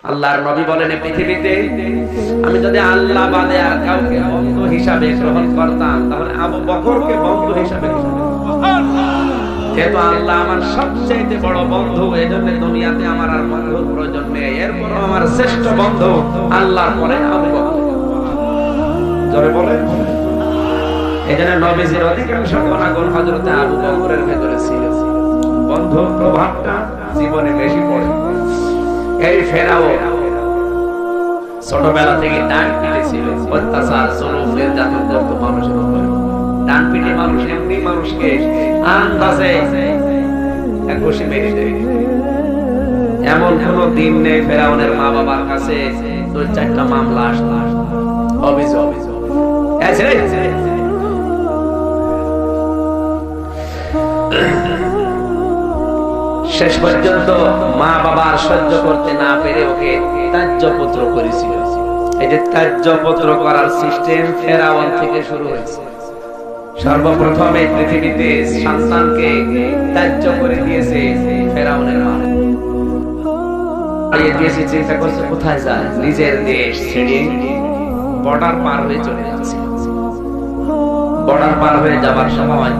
আল্লাহর নবী বলেন পৃথিবীতে আমি যদি আল্লাহ বাদে আর কাউকে বন্ধু হিসাবে গ্রহণ করতাম তাহলে আবু বকরকে বন্ধু হিসাবে গ্রহণ করতাম। যেহেতু আল্লাহ আমার সবচেয়ে বড় বন্ধু, এজন্য দুনিয়াতে আমার আর বন্ধুর প্রয়োজন নেই। এরপর আমার শ্রেষ্ঠ বন্ধু আল্লাহর পরে আবু বকর। জোরে বলেন। এজন্য নবীজির অধিকাংশ গুনাহগুণ হযরত আবু বকরের ভেতরে ছিল। বন্ধুর প্রভাবটা জীবনে বেশি পড়ে। এই ফেরাউন ছোটবেলা থেকে ডান পিটে ছিল, অত্যাচার জুলুম নির্যাতন করত মানুষের উপরে। ডান পিটে মানুষ এমনি মানুষকে আন্দাজে এক ঘুষি মেরে দেয়। এমন কোন দিন নেই ফেরাউনের মা বাবার কাছে 2-4টা মামলা আসতো, অভিযোগ। শেষ পর্যন্ত মা বাবার সহ্য করতে না পেরে ওকে ত্যায্যপুত্র করেছিল। এই যে ত্যায্যপুত্র করার সিস্টেম ফেরাউন থেকে শুরু হয়েছে। সর্বপ্রথম এই পৃথিবীতে সন্তানকে ত্যায্য করে দিয়েছে ফেরাউনের মা। দিয়েছে, চিন্তা করছে কোথায় যায়, নিজের দেশ ছেড়ে বর্ডার পার হয়ে চলে যাচ্ছে। বর্ডার পার হয়ে যাবার সময়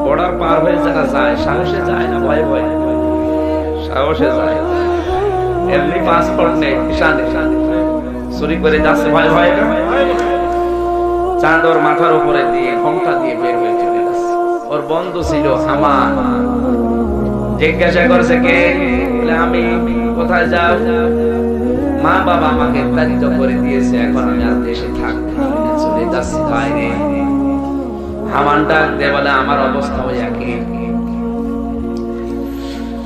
বর্ডার পার হয়ে যারা যায় সাহসে যায় না, ভয়ে ভয়ে সাহসে যায়। এমনি পাসপোর্ট নেই, ভিসা নেই, চুরি করে যাচ্ছে ভয়ে ভয়ে। চাদর মাথার উপরে দিয়ে ঘোমটা দিয়ে বের হয়ে চলে যাচ্ছে। ওর বন্ধু ছিল হামান। জিজ্ঞাসা করছে কে? বলে আমি। কোথায় যাও? মা বাবা আমাকে ত্যায্য করে দিয়েছে, এখন আমি আর দেশে থাকতে চলে যাচ্ছি বাইরে। হামান ডাক দিয়ে বলে আমার অবস্থা ওই একই,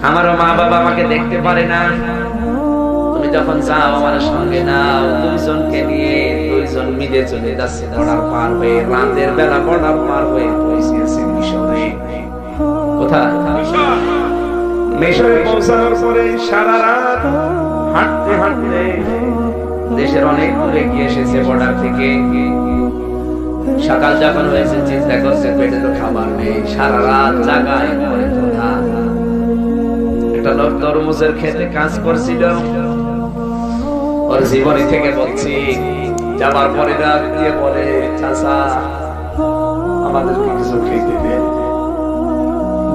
আমারও মা বাবা আমাকে দেখতে পারে না। তুমি যখন যাও আমার সঙ্গে নাও। দুইজনকে নিয়ে দুইজন মিলে চলে যাচ্ছে বর্ডার পার হয়ে। রাতের বেলা বর্ডার পার হয়ে পৌঁছেছে মিশরে। কোথায়? মিশরে পৌঁছানোর পরে সারা রাত হাঁটতে হাঁটতে দেশের অনেক দূরে গিয়ে এসেছে বর্ডার থেকে। সকাল যখন হয়েছে চিন্তা করছে পেটে তো খাবার নেই, সারা রাত জাগায়। একটা লোক তরমুজের খেতে কাজ করছিল। ওর জীবনী থেকে বলছি, যাবার পরে রাত দিয়ে বলে চাচা আমাদেরকে কিছু খেতে দেন।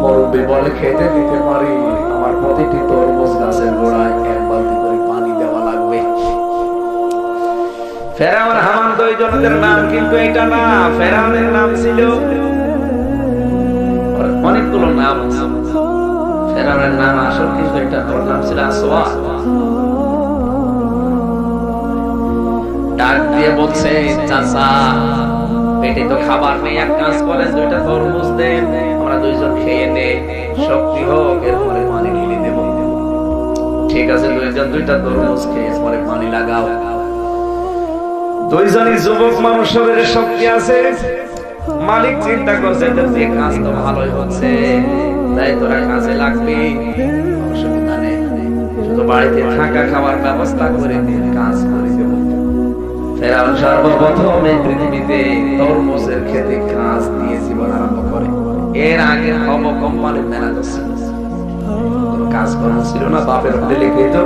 মুরব্বি বলে খেতে দিতে পারি, আমার প্রতিটি তরমুজ গাছের গোড়ায় 1 বালতি করে পানি দেওয়া লাগবে। ফেরাউন হামান দুইজনের নাম কিন্তু এটা না। ফেরাউনের নাম ছিল অনেকগুলো নাম। ফেরাউনের নাম আসল কিন্তু এটা, ওর নাম ছিল আসওয়া। ডাক দিয়ে বলছে চাচা পেটে তো খাবার নেই, এক কাজ করেন 2টা তরমুজ দেন, আমরা দুইজন খেয়ে নে, শক্তি হোক, এরপরে পানি ঢেলে দেব। ঠিক আছে, দুইজন 2টা তরমুজ খেয়ে পরে পানি লাগাও। দুইজনই যুবক মানুষ, শরীরে শক্তি আছে। মালিক চিন্তা করছে যে কাজ তো ভালোই হচ্ছে, তাই তোরা কাজে লাগবি, অসুবিধা নেই, শুধু বাড়িতে থাকা খাওয়ার ব্যবস্থা করে দিয়ে কাজ করে দেব। ফেরাউন সর্বপ্রথম এই পৃথিবীতে তরমুজের খেতে কাজ দিয়ে জীবন আরম্ভ করে। এর আগে হব কোম্পানির ম্যানেজার ছিল, কাজ কর্ম ছিল না, বাপের হোটেলে খেত।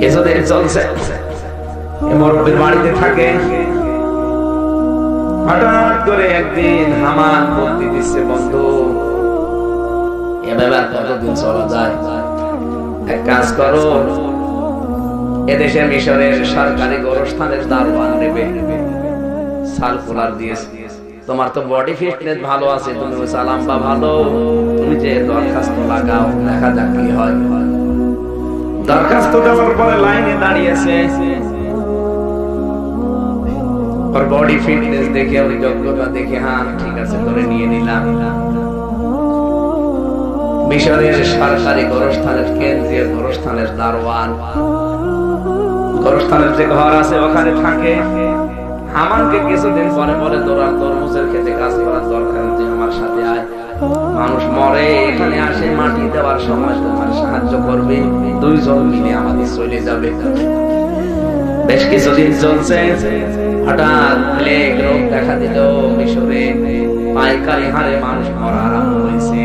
কিছুদিন চলছে, মুরব্বির বাড়িতে থাকে। হঠাৎ করে একদিন হামান বলতে দিচ্ছে বন্ধু এভাবে আর কতদিন চলা যায়, এক কাজ করো, এদেশে মিশরের সরকারি গোরস্থানের দারোয়ান নেবে, সার্কুলার দিয়েছে। তোমার তো বডি ফিটনেস ভালো আছে, তুমি সালাম্বা ভালো, তুমি যে দরখাস্ত লাগাও, দেখা যাক কি হয়। দরখাস্ত দেওয়ার পরে লাইনে দাঁড়িয়েছে। ওর বডি ফিটনেস দেখে, ওর যোগ্যতা দেখে, হ্যাঁ ঠিক আছে ধরে নিয়ে নিলাম। মিশরের সরকারি গোরস্থানের, কেন্দ্রীয় গোরস্থানের দারোয়ান, গোরস্থানের যে ঘর আছে ওখানে থাকে। হামানকে কিছুদিন পরে পরে তোরা তরমুজের খেতে কাজ করার দরকার, যে আমার সাথে আয়, মানুষ মরে, এখানে আসে মাটি দেওয়ার সময় তোমার সাহায্য করবে, দুইজন মিলে আমাদের চলে যাবে। বেশ কিছুদিন চলছে, হঠাৎ প্লেগ রোগ দেখা দিল মিশরে, পাইকারি হারে মানুষ মরা আরম্ভ হয়েছে।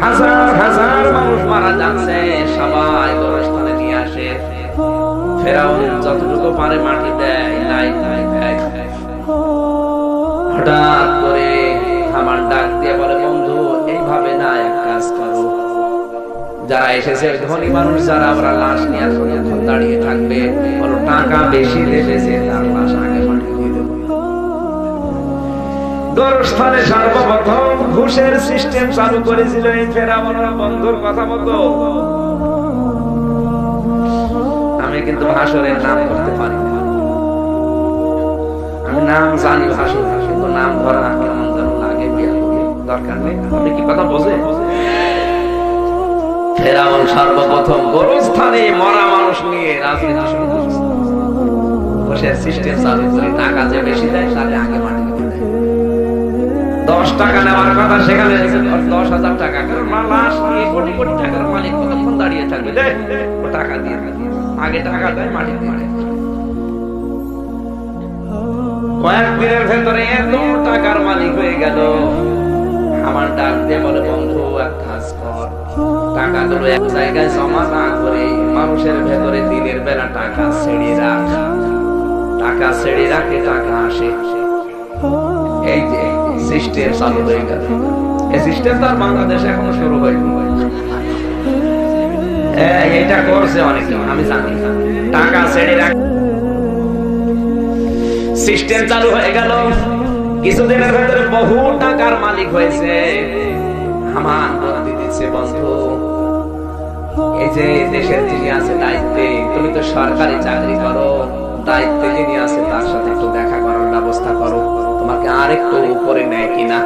হাজার হাজার মানুষ মারা যাচ্ছে, সবাই গোরস্থানে নিয়ে আসে। ফেরাউন যতটুকু পারে মাটি দেয়, নাই নাই দেয়। হঠাৎ করে হামান ডাক দিয়ে বলে, বন্ধু এইভাবে না, এক কাজ করো, যারা এসেছে ধনী মানুষ যারা, আমরা লাশ নিয়ে এখন দাঁড়িয়ে থাকবে, বলো টাকা বেশি দেবে, তার লাশ আগে মাটি দিয়ে দেবো। গোরস্থানে সর্বপ্রথম ঘুষের সিস্টেম চালু করেছিল এই ফেরাউনের বন্ধুর কথা মতো। আমি কিন্তু হাসরের নাম করতে পারি না, আমি নাম জানি হাসর, কিন্তু নাম ধরা কেমন যেন লাগে, দরকার নেই। আপনি কি কথা বোঝেন? ফেরাউন সর্বপ্রথম গোরস্থানে মরা মানুষ নিয়ে রাজনীতি শুরু করেছে। ঘুষের সিস্টেম চালু করে টাকা যে বেশি দেয় তাহলে আগে মাটি দিয়ে দেয়। 10 টাকা নেওয়ার কথা সেখানে 10,000 টাকা, কারণ লাশ নিয়ে কোটি কোটি টাকার মালিক কতক্ষণ দাঁড়িয়ে থাকবে, ও টাকা দিয়ে আগে টাকা দেয়, মাটি দিয়ে দেয়। কয়েকদিনের ভেতরে এত টাকার মালিক হয়ে গেল। আমার ডাক দিয়ে বলে, বন্ধু এক কাজ কর, টাকাগুলো এক জায়গায় জমা না করে মানুষের ভেতরে দিনের বেলা টাকা ছেড়ে রাখ, টাকা ছেড়ে রাখে টাকা আসে। এই যে সিস্টেম চালু হয়ে গেল। এই সিস্টেম তো আর বাংলাদেশে এখনো শুরু হয়নি, এটা করছে অনেকে, আমি জানি। টাকা ছেড়ে রাখ সিস্টেম চালু হয়ে গেল। কিছুদিনের ভেতরে বহু টাকার মালিক হয়েছে। হামান বুদ্ধি দিচ্ছে, বন্ধু এই যে দেশের যিনি আছে দায়িত্বে, তুমি তো সরকারি চাকরি করো, দায়িত্বে যিনি আছে তার সাথে একটু দেখা করার ব্যবস্থা করো, তোমাকে আর একটু উপরে নেয় কিনা।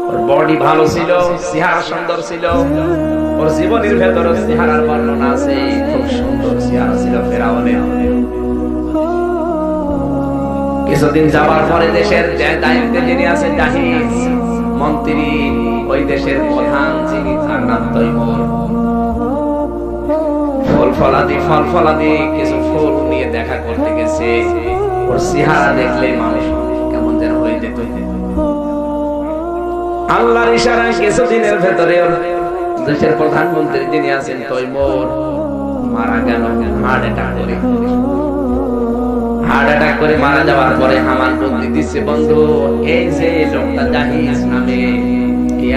ওর বডি ভালো ছিল, চেহারা সুন্দর ছিল, ওর জীবনের ভেতরে চেহারার বর্ণনা আছে, খুব সুন্দর চেহারা ছিল ফেরাউনের। কিছুদিন যাওয়ার পরে দেশের দায়িত্বে যিনি আছেন জাহিজ মন্ত্রী, ওই দেশের প্রধান যিনি, তার নাম তৈমুর। ফল ফলাদি কিছু ফুল নিয়ে দেখা করতে গেছে। ওর চেহারা দেখলে মানুষ কেমন যেন হয়ে যেত। আল্লাহর ইশারায় কিছুদিনের ভেতরে দেশের প্রধানমন্ত্রী যিনি আছেন তৈমুর মারা গেল হার্ট অ্যাটাক করে মারা যাওয়ার পরে হামান বুদ্ধি দিচ্ছে, বন্ধু এই যে লোকটা জাহিজ নামে,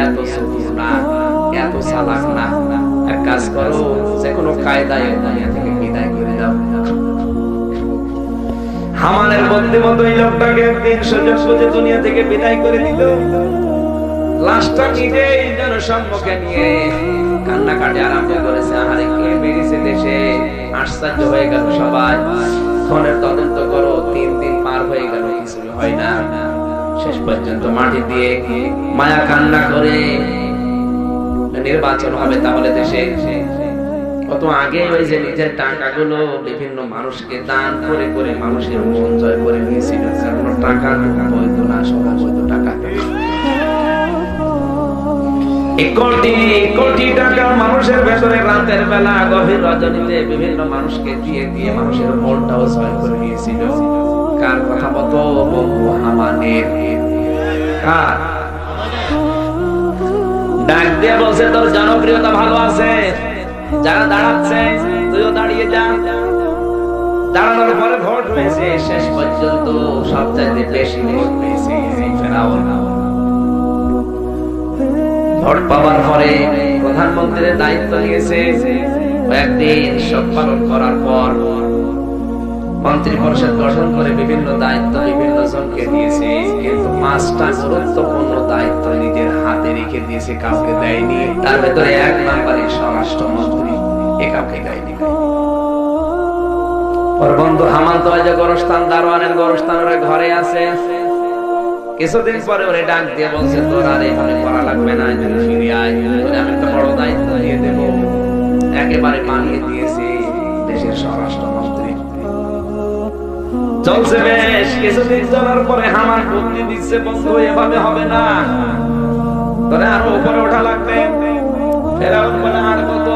এত চতুর না, এত চালাক না, এক কাজ করো, যে কোনো কায়দায় দুনিয়া থেকে বিদায় করে দাও। হামানের বুদ্ধি মতো এই লোকটাকে একদিন সুযোগ বুঝে দুনিয়া থেকে বিদায় করে দিল। লাশটা নিজেই জনসম্মুখে নিয়ে কান্নাকাটি আরম্ভ করেছে। আহারে কে বেরিয়েছে দেশে, আশ্চর্য হয়ে গেল সবাই। খুনের তদন্ত করো, 3 দিন পার হয়ে গেল, কিছু হয় না। শেষ পর্যন্ত মাটি দিয়ে মায়া কান্না করে নির্বাচন হবে তাহলে দেশে। কত আগে ওই যে নিজের টাকাগুলো বিভিন্ন মানুষকে দান করে করে মানুষের মন জয় করে নিয়েছিল। কোনো টাকা বৈধ না, সব বৈধ টাকা। কোটি কোটি টাকা মানুষের ভেতরে রাতের বেলা গভীর রজনীতে বিভিন্ন মানুষকে দিয়ে দিয়ে মানুষের মনটাও জয় করে নিয়েছিল। কার কথা মতো? বন্ধু হামানের। কার? ডাক দিয়ে বলছে, তোর জনপ্রিয়তা ভালো আছে, যারা দাঁড়াচ্ছে তুইও দাঁড়িয়ে যা। দাঁড়ানোর পরে ভোট হয়েছে, শেষ পর্যন্ত সবচাইতে বেশি ভোট পেয়েছে ফেরাউন। ভোট পাওয়ার পরে প্রধানমন্ত্রীর দায়িত্ব নিয়েছে। কয়েকদিন শোক পালন করার পর মন্ত্রী পরিষদ গঠন করে বিভিন্ন দায়িত্ব বিভিন্ন জনকে দিয়েছে, কিন্তু 5টা গুরুত্বপূর্ণ দায়িত্ব নিজের হাতে রেখে দিয়েছে, কাউকে দেয়নি। তার ভেতরে 1 নম্বরে স্বরাষ্ট্রমন্ত্রী, কাউকে দেয়নি। ওর বন্ধু হামান তো গোরস্থান, দারোয়ানের গোরস্থান ওর ঘরে আছে। কিছুদিন পরে ওরে ডাক দিয়ে বলছে, তোর আর এখানে করা লাগবে না, ফিরে আয়, আমি একটা বড় দায়িত্ব দিয়ে দেবো। একেবারে মানিয়ে দিয়েছে দেশের স্বরাষ্ট্রমন্ত্রী। চলছে বেশ কিছুদিন চলার পরে হামান বুদ্ধি দিচ্ছে, বন্ধু এভাবে হবে না, তোরে আরো উপরে ওঠা লাগবে। ফেরাউন বলে, আর কত?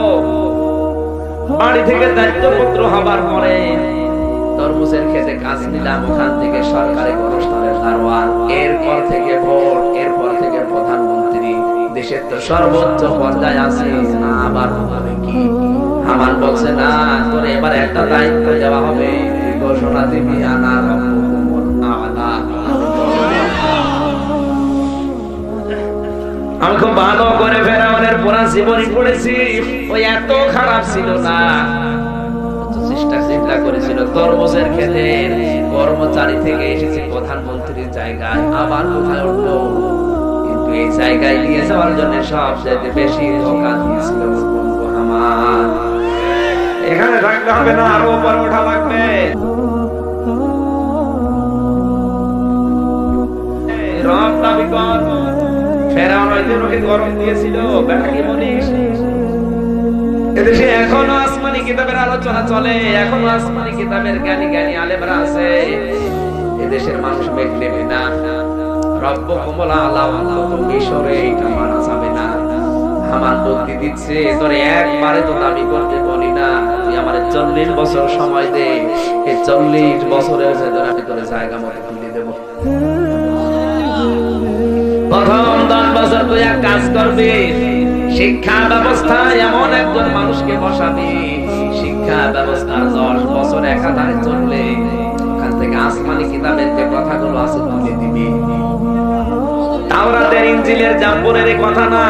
বাড়ি থেকে দায়িত্বপত্র হবার পরে তরমুজের খেতে কাজ নিলাম, ওখান থেকে সরকারি গণস্থলের দারোয়ান, এরপর থেকে ভোট, এরপর থেকে প্রধানমন্ত্রী, দেশের তো সর্বোচ্চ পর্যায়ে আছে না, আবার হবে কি? হামান বলছে না, তোর এবার একটা দায়িত্ব দেওয়া হবে, ঘোষণা দিবি আনা রব্বুকুমুল আ'লা। আমি খুব ভালো করে ফেরাউনের পুরা জীবনী পড়েছি, ওই এত খারাপ ছিল না, চিন্তা করেছিল তরমুজের ক্ষেতের কর্মচারী থেকে এসেছে প্রধানমন্ত্রীর জায়গায়, আবার কোথায় উঠলো, কিন্তু এই জায়গায় নিয়ে যাওয়ার জন্য সবচেয়ে বেশি ধোঁকা দিয়েছিল হামান। এখানে থাকতে হবে না, আরো উপরে ওঠা লাগবে। রব দাবি কর, ফেরাউন হয়তো ওকে গরম দিয়েছিল, বেটা কি বলিস? এদেশে এখনো আসমানি কিতাবের আলোচনা চলে, এখনো আসমানি কিতাবের জ্ঞানী জ্ঞানী আলেমরা আছে। এদেশের মানুষ মেঘ নেবে না, রব্বুকুমুল আ'লা অন্তত মিশরে এটা মানা যাবে না। হামান বুদ্ধি দিচ্ছে, তোরে একবারে তো দাবি করতে বলি না, তুই আমার 40 বছর সময় দে, এই 40 বছরের ভেতরে আমি তোর জায়গা মতো তুলে দেব। প্রথম 10 বছর তুই এক কাজ করবি, শিক্ষা ব্যবস্থায় এমন একজন মানুষকে বসাবি, শিক্ষা ব্যবস্থার 10 বছর একাধারে চললে ওখান থেকে আসমানি কিতাবের যে কথাগুলো আছে তুলে দিবি। তাওরাতের, ইনজিলের, জাবুরের কথা না,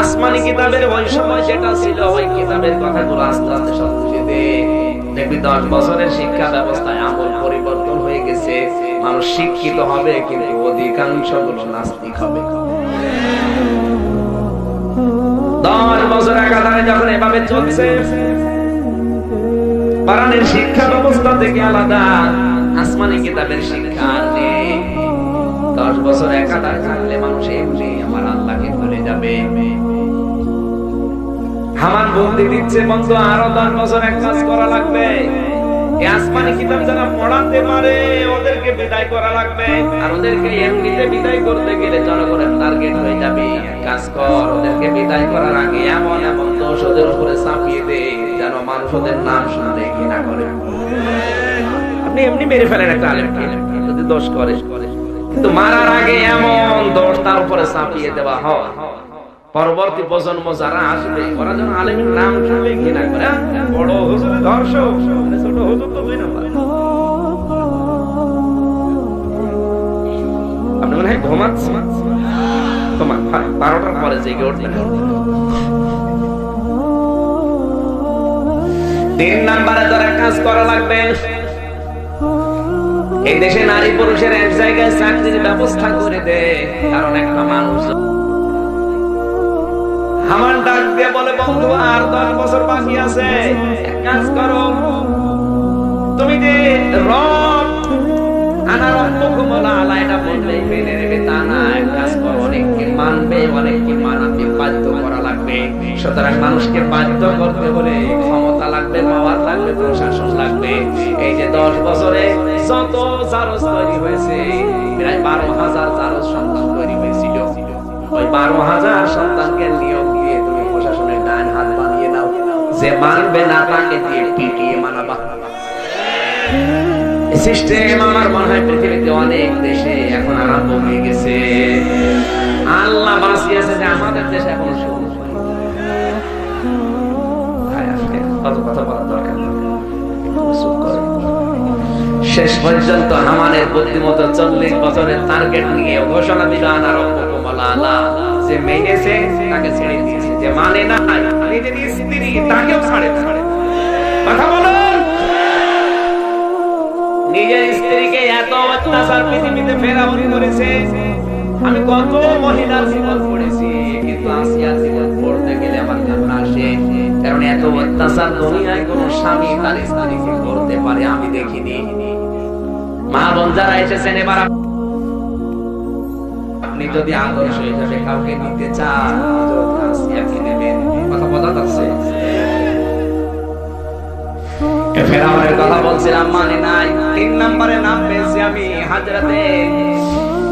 আসমানি কিতাবের ওই সময় যেটা ছিল ওই কিতাবের কথাগুলো আস্তে আস্তে সব তুলে দে। দেখবি 10 বছরের শিক্ষা ব্যবস্থায় আমল পরিবর্তন হয়ে গেছে, মানুষ শিক্ষিত হবে কিন্তু অধিকাংশ গুলো নাস্তিক হবে। 10 বছর একাধারে যখন এভাবে চলছে, কোরআনের শিক্ষা ব্যবস্থা থেকে আলাদা, আসমানি কিতাবের শিক্ষা নেই। 10 বছর একাধারে থাকলে মানুষ এমনি আমার আল্লাহকে ভুলে যাবে। হামান বুদ্ধি দিচ্ছে, বন্ধু আরো 10 বছর এক কাজ করা লাগবে, এই আসমানি কিতাব যারা পড়াতে পারে ওদেরকে বিদায় করা লাগবে, আর ওদেরকে এমনিতে বিদায় করতে গেলে জনগণের টার্গেট হয়ে যাবে। কাজ কর, ওদেরকে বিদায় করার আগে এমন এমন দোষ ওদের উপরে চাপিয়ে দে যেন মানুষ ওদের নাম শুনলে ঘৃণা করে। আপনি এমনি মেরে ফেলেন একটা আলেমকে যদি দোষ করে, কিন্তু মারার আগে এমন দোষ তার উপরে চাপিয়ে দেওয়া হয়, পরবর্তী প্রজন্ম যারা আসবে ওরা যেন আলেমের নাম শুনলে ঘৃণা করে। বড় হুজুরের ধর্ষক, ছোট হুজুর তো 2 নম্বর। আপনি মনে হয় ঘুমাচ্ছেন, তোমার 12টার পরে জেগে উঠবেন। 3 নম্বরে যারা কাজ করা লাগবে, এই দেশে নারী পুরুষের এক জায়গায় চাকরির ব্যবস্থা করে দে, কারণ একটা মানুষ। হামান ডাক দিয়ে বলে, বন্ধু আর 10 বছর বাকি আছে, এক কাজ করো, তুমি যে রব আনা রব্বুকুমুল আ'লা এটা বললেই মেনে নেবে তা না, এক কাজ করো, অনেককে মানবে, অনেককে মানাতে বাধ্য করা লাগবে। সুতরাং মানুষকে বাধ্য করতে হলে ক্ষমতা লাগবে, পাওয়ার লাগবে, প্রশাসন লাগবে। এই যে 10 বছরে যত জারজ তৈরি হয়েছে, প্রায় 12,000 জারজ সন্তান তৈরি হয়েছিল, ওই 12,000 সন্তানকে নিয়োগ দিয়ে তুমি প্রশাসনের ডান হাত বানিয়ে নাও, যে মানবে না তাকে দিয়ে পিটিয়ে মানাবা। সিস্টেম আমার মনে হয় পৃথিবীতে অনেক দেশে এখন আরম্ভ হয়ে গেছে। আল্লাহ বাঁচিয়েছে যে আমাদের দেশে এখন শুরু হয়নি। কথা বলার দরকার নেই, শেষ পর্যন্ত হামানের বুদ্ধিমতো 40 বছরের টার্গেট নিয়ে ঘোষণা দিল আনা রব্বুকুমুল আ'লা, যে মেনেছে তাকে ছেড়ে দিয়েছে, যে মানে না নিজের স্ত্রী তাকেও ছাড়ে। কথা বলুন, নিজের স্ত্রীকে এত অত্যাচার পৃথিবীতে ফেরাউন করেছে। আমি কত মহিলার জীবন পড়েছি, কিন্তু আসিয়ার জীবন পড়তে গেলে আমার কান্না আসে, কারণ এত অত্যাচার দুনিয়ায় কোন স্বামী তার স্ত্রীকে করতে পারে আমি দেখিনি। মা বোন যারা এসেছেন, এবার আপনি যদি আদর্শ হিসেবে কাউকে নিতে চান, আসিয়াকে নেবেন। কথা বোঝা যাচ্ছে? ফেরাউনের কথা বলছিলাম, মানে নাই। 3 নম্বরে নাম পেয়েছি আমি হযরতে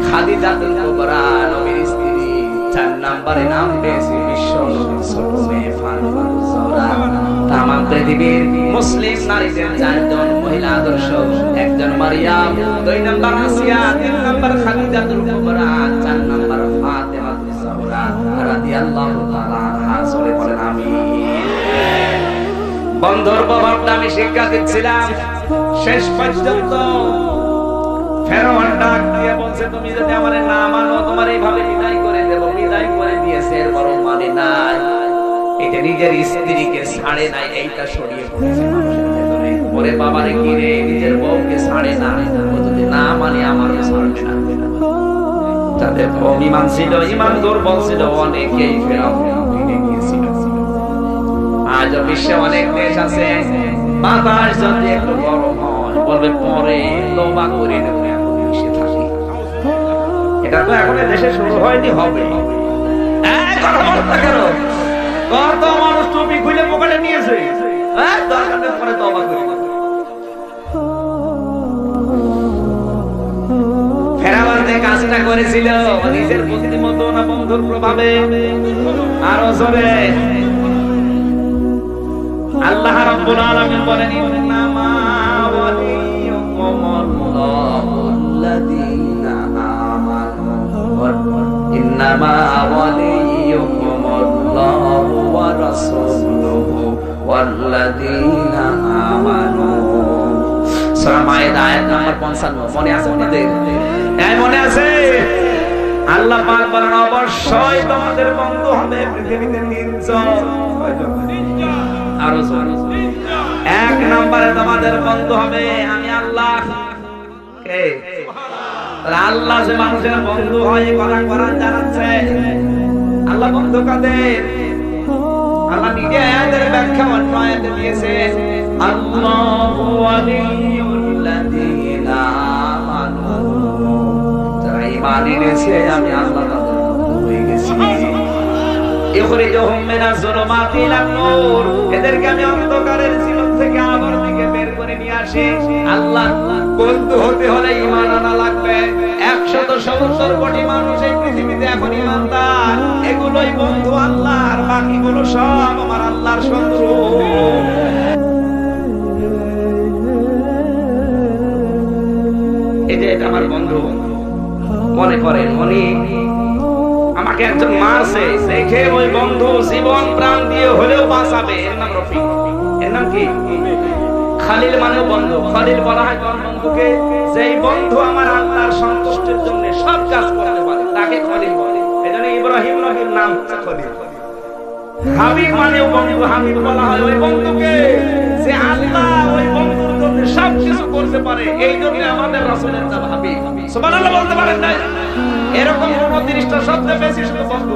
খাদিজাতুল কুবরা, নবীর স্ত্রী। 4 নম্বরে নাম পেয়েছি বিশ্ব নবীর ছোট মেয়ে ফাতেমাতুজ জোহরা। তামাম পৃথিবীর মুসলিম নারীদের 4 জন মহিলা আদর্শ, 1 জন মারিয়াম, 2 নম্বর আসিয়া, 3 নম্বর খাদিজাতুল কুবরা, 4 নম্বর ফাতেমাতুজ জাহরা রাদিয়াল্লাহু তাআলা আনহা। সরে বলেন আমিন। বন্ধুর প্রভাবটা আমি শিক্ষা দিচ্ছিলাম, শেষ পর্যন্ত ফেরাউন ডাক দিয়ে বলছে, তুমি যদি আমারে না মানো তোমার এইভাবে বিদায় করে দেব। বিদায় করে দিয়েছে, এরপরও মানে নাই। এটা নিজের স্ত্রীকে ছাড়ে নাই, এইটা সরিয়ে পড়েছে মানুষের ভেতরে। ওরে বাবারে কি রে, নিজের বউকে ছাড়ে না, ও যদি না মানে আমারও ছাড়বে না। যাদের কম ঈমান ছিল, ঈমান দুর্বল ছিল, অনেকেই ফেরাউনের দিকে গিয়েছিল। আজ বিশ্বে অনেক দেশ আছে, বাতাস যদি একটু গরম হয় বলবে পরে তওবা করে নেব, এখন এসে থাকি। এটা তো এখন দেশে শুরু হয়নি, হবে। কথা বলতে কেন? কত মানুষ টুপি খুলে পকেটে নিয়েছে, দরকার নেই পরে তওবা করে নেব। ফেরাউন যে কাজটা করেছিল নিজের বুদ্ধিমতো না বন্ধুর প্রভাবে? আরো জোরে আল্লাহ রাব্বুল আলামিন বলেন, ইন্নামা ওয়ালিয়ুকুমুল্লাযীনা আমানু, ইন্নামা ওয়ালিয়ুকুমুল্লাহু ওয়া রাসূলুহু ওয়াল্লাযীনা আমানু। সূরা মায়েদা আয়াত নাম্বার 55। মনে আছে আপনাদের? হ্যাঁ মনে আছে। আল্লাহ পাক বলেন, অবশ্যই তোমাদের বন্ধু হবে পৃথিবীতে 3 জন। আরো 1 নম্বরে তোমাদের বন্ধু হবে আমি আল্লাহ। কে? আল্লাহ যে মানুষের বন্ধু হয়, কোরআন জানাচ্ছে। আল্লাহ বন্ধু কাদের? আল্লাহ নিজে আয়াতের ব্যাখ্যা অন্য আয়াতে দিয়েছে, আল্লাহু ওয়ালিয়ুল্লাযীনা আমানু। যারা ঈমান এনেছে আমি আল্লাহ তাদের বন্ধু হয়ে গেছি। ইখরিজুহুম মিনাজ যুলুমাতি ইলান নূর, এদেরকে আমি অন্ধকারের জীবন থেকে আলোর দিকে বের করে নিয়ে আসি। আল্লাহ বন্ধু হতে হলে ঈমান আনা লাগবে। 170 কোটি মানুষ এই পৃথিবীতে এখন ঈমানদার, এগুলোই বন্ধু আল্লাহ, আর বাকিগুলো সব আমার আল্লাহর শত্রু। এই যে এটা আমার বন্ধু, মনে করেন উনি আমাকে একজন মারছে, দেখে ওই বন্ধু জীবন প্রাণ দিয়ে হলেও বাঁচাবে। এর নাম রফিক। এর নাম কি? খালিল মানে বন্ধু। খালিল বলা হয় কোন বন্ধুকে? যেই বন্ধু আমার আল্লাহর সন্তুষ্টির জন্য সব কাজ করতে পারে, তাকে খালিল বলে। এজন্য ইব্রাহিম নবীর নাম হচ্ছে খালিল। হাবিব মানে বন্ধু। হাবিব বলা হয় ওই বন্ধুকে যে আল্লাহ ওই বন্ধুর জন্য সব কিছু করতে পারে। এই জন্য আমাদের রাসূলের নাম হাবিব। সুবহানাল্লাহ বলতে পারেন না? এরকম 29টা শব্দ বেশি শুধু বন্ধু।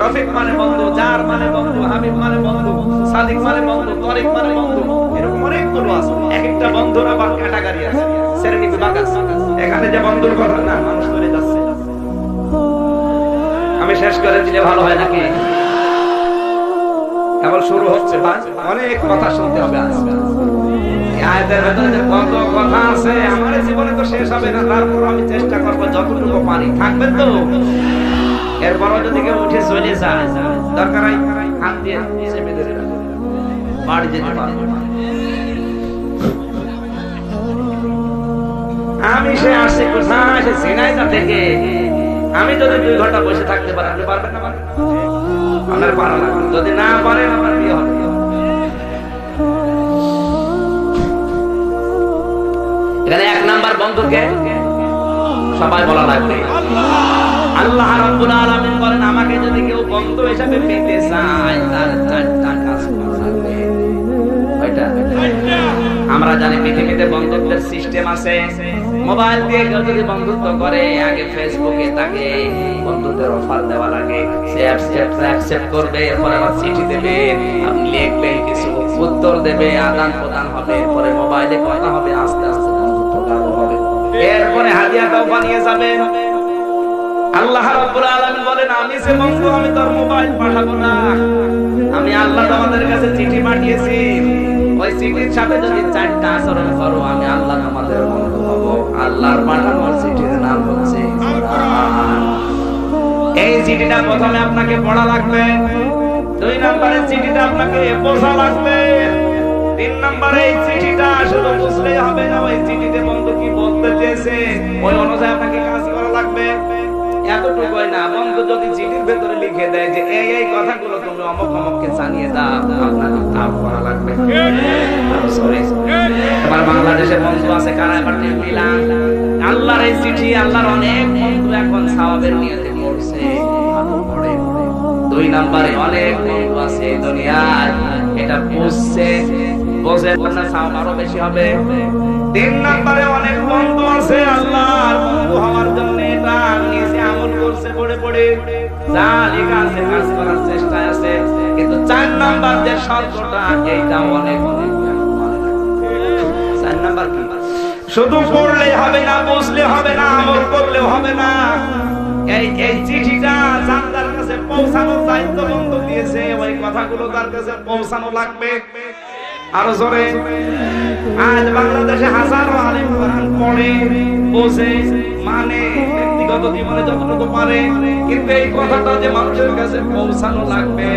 রফিক মানে বন্ধু, জার মানে বন্ধু, হাবিব মানে বন্ধু, সাদিক মানে বন্ধু, তরিক মানে বন্ধু। এরকম অনেকগুলো আছে। এক একটা বন্ধুর আবার ক্যাটাগরি আছে, শ্রেণী বিভাগ আছে। এখানে যে বন্ধুর কথা না, মানুষ করে যাচ্ছে। আমি শেষ করে দিলে ভালো হয় নাকি? কেবল শুরু হচ্ছে, অনেক কথা শুনতে হবে আজকে। আয়াতের ভেতরে যে কত কথা আছে, আমার জীবনে তো শেষ হবে না। তারপর আমি চেষ্টা করবো যতটুকু পারি। থাকবেন তো? এরপরও যদি কেউ উঠে চলে যায়, দরকার হয় হাত দিয়ে চেপে ধরে রাখবেন, বাড়ি যেতে পারবো না। আমি সে আসছি কোথায়? সে সিনাইদা থেকে। আমি যদি 2 ঘন্টা বসে থাকতে পারি, আপনি পারবেন না? আপনার পারা লাগবে। যদি না পারেন আপনার বিয়ে হবে। এখানে 1 নাম্বার বন্ধুকে সবাই বলা লাগবে আল্লাহ রাব্বুল আলামিন বলেন, আমাকে যদি কেউ বন্ধু হিসেবে পেতে চায় তার 4টা কাজ করা লাগবে। আমরা জানি পৃথিবীতে বন্ধুত্বের সিস্টেম আছে। মোবাইল দিয়ে কেউ যদি বন্ধুত্ব করে, আগে ফেসবুকে তাকে বন্ধুত্বের অফার দেওয়া লাগে। সে অ্যাকসেপ্ট করবে, এরপরে আবার চিঠি দেবে, আপনি লিখবেন, কিছু উত্তর দেবে, আদান প্রদান হবে, এরপরে মোবাইলে কথা হবে, আস্তে আস্তে বন্ধুত্ব গাঢ় হবে। এরপরে হাদিয়াটাও বানিয়ে যাবেন। আল্লাহ রাব্বুল আলামিন বলেন, আমি যে বন্ধু, আমি তোর মোবাইল পাঠাবো না। আমি আল্লাহ তোমাদের কাছে চিঠি পাঠিয়েছি। ওই চিঠির সাথে যদি 4টা আচরণ করো, আমি আল্লাহ তোমাদের বন্ধু হব। আল্লাহর পাঠানো চিঠির নাম হচ্ছে কোরআন। এই চিঠিটা প্রথমে আপনাকে পড়া লাগবে। 2 নম্বরের চিঠিটা আপনাকে বোঝা লাগবে। নম্বরে এই চিঠিটা শুধু বুঝলেই হবে না, ওই চিঠিতে বন্ধু কি বলতে চেয়েছে ওই অনুযায়ী আপনাকে কাজ করা লাগবে। এতটুকুই না, বন্ধু যদি চিঠির ভেতরে লিখে দেয় যে এই কথাগুলো তুমি অমুক অমুককে জানিয়ে দাও, আপনাকে তাও করা লাগবে। সরি, এবার বাংলাদেশে বন্ধু আছে কারা এবার মিলান আল্লাহর এই চিঠি, আল্লাহর অনেক বন্ধু এখন সওয়াবের নিয়তে পড়ছে, পড়ে। দুই নম্বরে অনেক বন্ধু আছে এই দুনিয়ায় এটা বুঝছে, বোঝে না সওয়াব আরো বেশি হবে। তিন নম্বরে অনেক বন্ধু আছে আল্লাহর বন্ধু হওয়ার জন্য এটা নিজে আমল করছে, পড়ে পড়ে যা লেখা আছে কাজ করার চেষ্টা আছে, কিন্তু চার নাম্বার যে শর্তটা এইটা অনেক অনেক চার নাম্বার কি, শুধু পড়লে হবে না, বুঝলে হবে না, আমল করলেও হবে না। এই চিঠিটা জানতার কাছে পৌঁছানোর দায়িত্ব বন্ধু দিয়েছে, ওই কথাগুলো তার কাছে পৌঁছানো লাগবে। আরো জোরে, আজ বাংলাদেশে হাজারো আলেম কোরআন পড়ে, বোঝে, মানে ব্যক্তিগত জীবনে যতটুকু পারে, কিন্তু এই কথাটা যে মানুষের কাছে পৌঁছানো লাগবে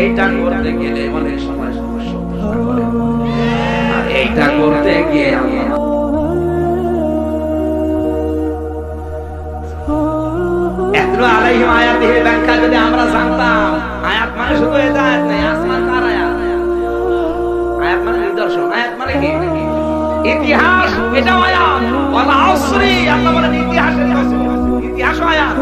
এইটা করতে গেলে অনেক সময় সমস্যা করে। আর এইটা করতে গিয়ে আলাইহিম আয়াতিহি ব্যাখ্যা যদি আমরা জানতাম, আয়াত মানে শুধু হিদায়াত নয়, আসমান কার আয়াত, আয়াত মানে নিদর্শন, আয়াত মানে কি ইতিহাস, এটা আয়াত। ওয়াল আসরি, আল্লাহ বলেন ইতিহাসের রাসূল, ইতিহাস আয়াত।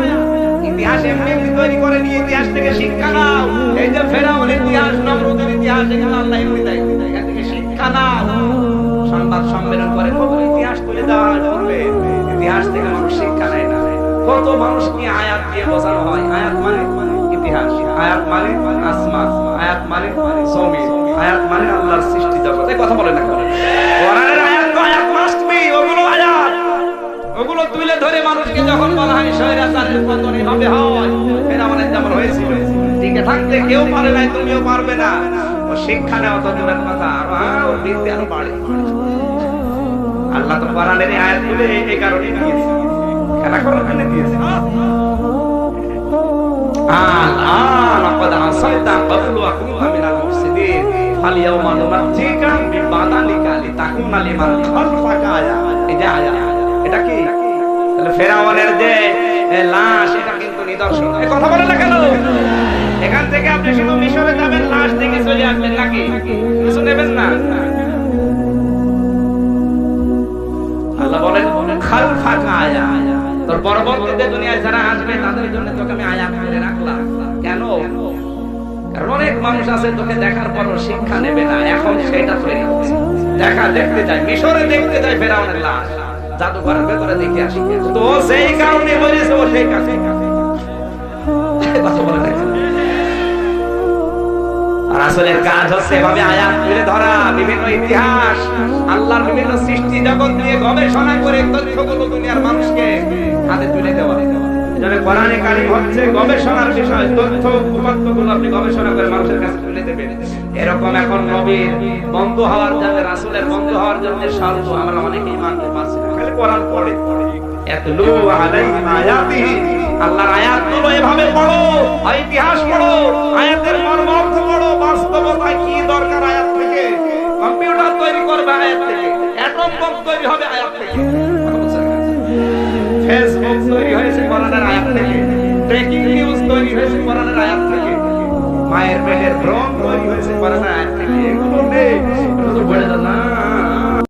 ইতিহাস এমনি তৈরি করে নিয়ে ইতিহাস থেকে শিক্ষা নাও। এই যে ফেরাউনের ইতিহাস, নমরুদের ইতিহাস, এগুলো আল্লাহ এমনি দেয়, এখান থেকে শিক্ষা নাও। সংবাদ সম্মেলন করে কত ইতিহাস তুলে দেওয়া হবে, ইতিহাস থেকে মানুষ শিক্ষা নেয় না। কত মানুষকে আয়াত দিয়ে বোঝানো হয়, আয়াত মানে ইতিহাস, আয়াত মানে আসমান, আয়াত মানে জমিন, আয়াত মানে আল্লাহর সৃষ্টি জগৎ। এই কথা বলে না কোরআনের আয়াত তো আয়াত মাস্ট বি, ওগুলো আয়াত, ওগুলো তুলে ধরে মানুষকে যখন বলা হয় স্বৈরাচারের পতনই হবে, হয় ফেরাউনের যেমন হয়েছিল, টিকে থাকতে কেউ পারে নাই, তুমিও পারবে না। ও শিক্ষা নেওয়া তো দূরের কথা, আরো দিতে আরো বাড়ে। আল্লাহ তো কোরআনের আয়াত তুলে এই কারণে দিয়েছে, খেলা করার জন্য দিয়েছে। ফেরাউনের যে লাশ, এটা কিন্তু নিদর্শন। কথা বলে না কেন? এখান থেকে আপনি শুধু মিশরে যাবেন, লাশ দেখে চলে আসবেন, নাকি কিছু নেবেন না? আল্লাহ বলেন খালফাকা আয়া, তোর পরবর্তীতে দুনিয়ায় যারা আসবে তাদের জন্য তোকে আমি আয়াত করে রাখলাম। কেন? কারণ অনেক মানুষ আছে তোকে দেখার পরও শিক্ষা নেবে না, এখন সেটা তৈরি হচ্ছে। দেখতে যায়, মিশরে দেখতে যায় ফেরাউনের লাশ, জাদুঘরের ভেতরে দেখে আসি, তো সেই কারণে বলেছে ও সেই কাছে কথা বলে দেখে। আর আসলে কাজ হচ্ছে এভাবে আয়াত তুলে ধরা, বিভিন্ন ইতিহাস, আল্লাহর বিভিন্ন সৃষ্টি জগৎ নিয়ে গবেষণা করে তথ্যগুলো দুনিয়ার মানুষকে হাতে তুলে দেওয়া। যারা কোরআনে কারিম হচ্ছে গবেষণার বিষয়, তথ্য উপাত্তগুলো আপনি গবেষণা করে মানুষের কাছে তুলে দেবেন। এরকম এখন নবীর বন্ধু হওয়ার জন্য, রাসূলের বন্ধু হওয়ার জন্য শর্ত আমরা অনেকেই মানতে পারছি না, খালি কোরআন পড়ে। এতলু আলাইহিম আয়াতিহি, আল্লাহর আয়াতগুলো এভাবে পড়ো, ইতিহাস পড়ো, আয়াতের মর্ম অর্থ পড়ো, বাস্তবতা কি দরকার আয়াত থেকে। কম্পিউটার তৈরি করবে আয়াত থেকে, অ্যাটম বম তৈরি হবে আয়াত থেকে, ফেসবুক তৈরি হয়েছে কোরআনের আয়াত থেকে, ব্রেকিং নিউজ তৈরি হয়েছে কোরআনের আয়াত থেকে, মায়ের পেটের ভ্রণ তৈরি হয়েছে কোরআনের আয়াত থেকে। এগুলো নেই, শুধু পড়ে